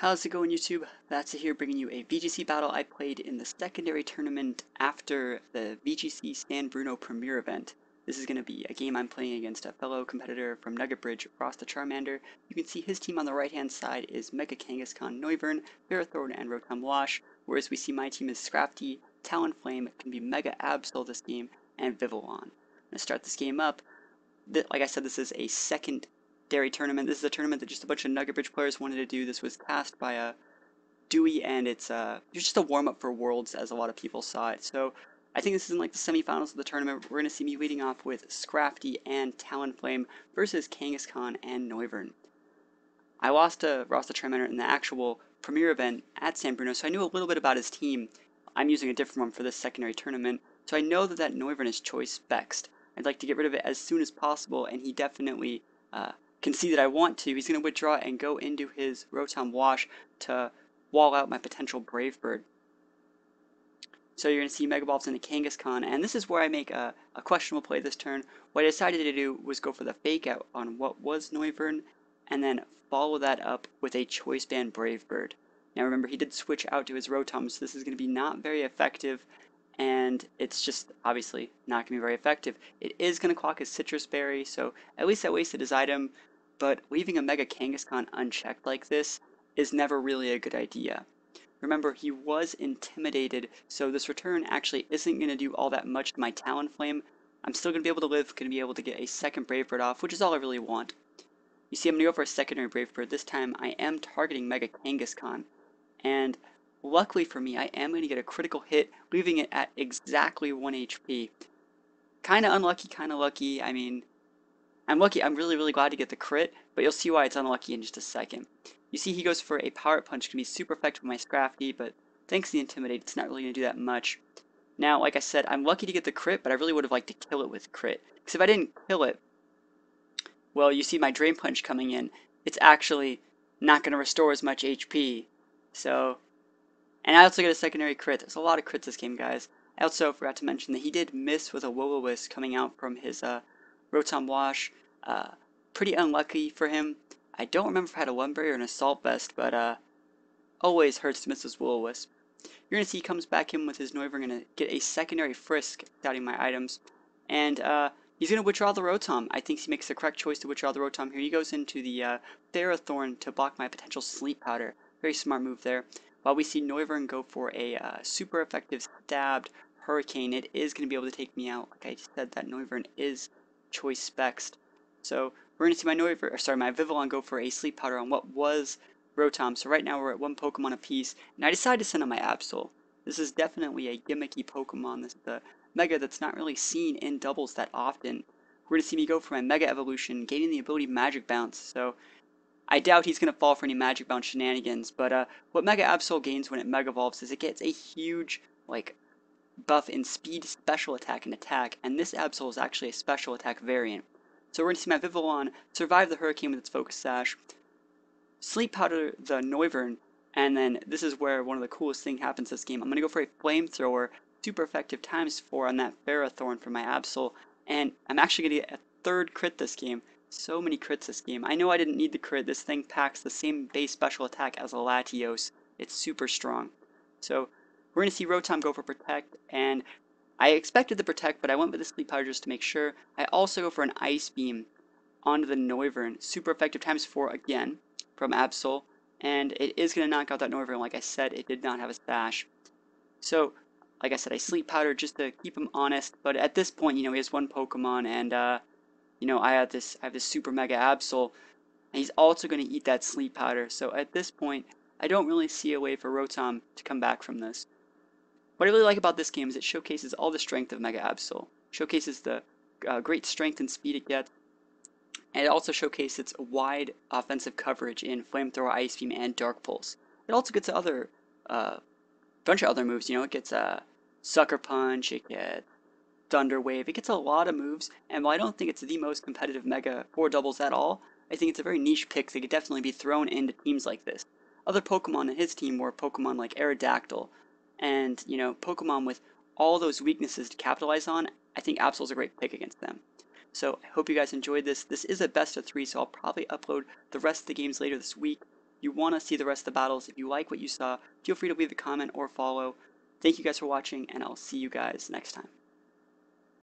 How's it going, YouTube? That's here bringing you a VGC battle I played in the secondary tournament after the VGC San Bruno Premier event. This is going to be a game I'm playing against a fellow competitor from Nugget Bridge, Ross the Charmander. You can see his team on the right-hand side is Mega Kangaskhan Noivern, Ferrothorn, and Rotom Wash, whereas we see my team is Scrafty, Talonflame, can be Mega Absol this game, and Vivillon. I'm going to start this game up. Like I said, this is a secondary tournament. This is a tournament that just a bunch of Nugget Bridge players wanted to do. This was cast by Dewey, and it's just a warm up for Worlds, as a lot of people saw it. So I think this is in like the semifinals of the tournament. We're gonna see me leading off with Scrafty and Talonflame versus Kangaskhan and Noivern. I lost to Ross the Charmander in the actual premier event at San Bruno, so I knew a little bit about his team. I'm using a different one for this secondary tournament, so I know that Noivern is choice spexed. I'd like to get rid of it as soon as possible, and he definitely can see that I want to. He's going to withdraw and go into his Rotom Wash to wall out my potential Brave Bird. So you're going to see Mega Evolves into Kangaskhan, and this is where I make a questionable play this turn. What I decided to do was go for the fake out on what was Noivern, and then follow that up with a Choice Band Brave Bird. Now remember, he did switch out to his Rotom, so this is going to be not very effective, and it's just obviously not going to be very effective. It is going to clock his Citrus Berry, so at least I wasted his item, but leaving a Mega Kangaskhan unchecked like this is never really a good idea. Remember, he was intimidated, so this return actually isn't going to do all that much to my Talonflame. I'm still going to be able to live, going to be able to get a second Brave Bird off, which is all I really want. You see, I'm going to go for a secondary Brave Bird. This time, I am targeting Mega Kangaskhan, and luckily for me, I am going to get a critical hit, leaving it at exactly 1 HP. Kinda unlucky, kinda lucky. I mean, I'm lucky. I'm really glad to get the crit, but you'll see why it's unlucky in just a second. You see he goes for a Power Punch, can be super effective with my Scrafty, but thanks to the Intimidate, it's not really going to do that much. Now, like I said, I'm lucky to get the crit, but I really would have liked to kill it with crit. Because if I didn't kill it, well, you see my Drain Punch coming in, it's actually not going to restore as much HP. So, and I also get a secondary crit. There's a lot of crits this game, guys. I also forgot to mention that he did miss with a Will-O-Wisp coming out from his Rotom Wash. Pretty unlucky for him. I don't remember if I had a Lumberry or an Assault Vest, but always hurts to miss his Will-O-Wisp. You're going to see he comes back in with his Noivern, going to get a secondary Frisk, doubting my items. And he's going to withdraw the Rotom. I think he makes the correct choice to withdraw the Rotom here. He goes into the Ferrothorn to block my potential Sleep Powder. Very smart move there. While we see Noivern go for a super effective Stabbed Hurricane, it is going to be able to take me out. Like I said, that Noivern is choice spexed. So we're going to see my Vivillon go for a Sleep Powder on what was Rotom. So right now we're at one Pokemon apiece, and I decided to send out my Absol. This is definitely a gimmicky Pokemon. This is the Mega that's not really seen in doubles that often. We're going to see me go for my Mega Evolution, gaining the ability Magic Bounce. So I doubt he's going to fall for any Magic Bounce shenanigans, but what Mega Absol gains when it Mega Evolves is it gets a huge, like, buff in speed, special attack, and attack, and this Absol is actually a special attack variant. So we're going to see my Vivillon survive the Hurricane with its Focus Sash, Sleep Powder the Noivern, and then this is where one of the coolest things happens this game. I'm going to go for a Flamethrower, super effective ×4 on that Ferrothorn for my Absol, and I'm actually going to get a third crit this game. So many crits this game. I know I didn't need the crit. This thing packs the same base special attack as a Latios. It's super strong. So we're going to see Rotom go for Protect, and I expected the Protect, but I went with the Sleep Powder just to make sure. I also go for an Ice Beam onto the Noivern. Super effective ×4 again from Absol, and it is going to knock out that Noivern. Like I said, it did not have a Sash. So, like I said, I Sleep Powder just to keep him honest, but at this point, he has one Pokemon, and I have this super Mega Absol, and he's also going to eat that Sleep Powder. So at this point, I don't really see a way for Rotom to come back from this. What I really like about this game is it showcases all the strength of Mega Absol. Showcases the great strength and speed it gets, and it also showcases its wide offensive coverage in Flamethrower, Ice Beam, and Dark Pulse. It also gets other bunch of other moves. It gets Sucker Punch, it gets Thunder Wave. It gets a lot of moves, and while I don't think it's the most competitive Mega for doubles at all, I think it's a very niche pick that could definitely be thrown into teams like this. Other Pokemon in his team were Pokemon like Aerodactyl, and Pokemon with all those weaknesses to capitalize on. I think Absol's a great pick against them. So I hope you guys enjoyed this. This is a best of 3, so I'll probably upload the rest of the games later this week. you want to see the rest of the battles, if you like what you saw, feel free to leave a comment or follow. Thank you guys for watching, and I'll see you guys next time.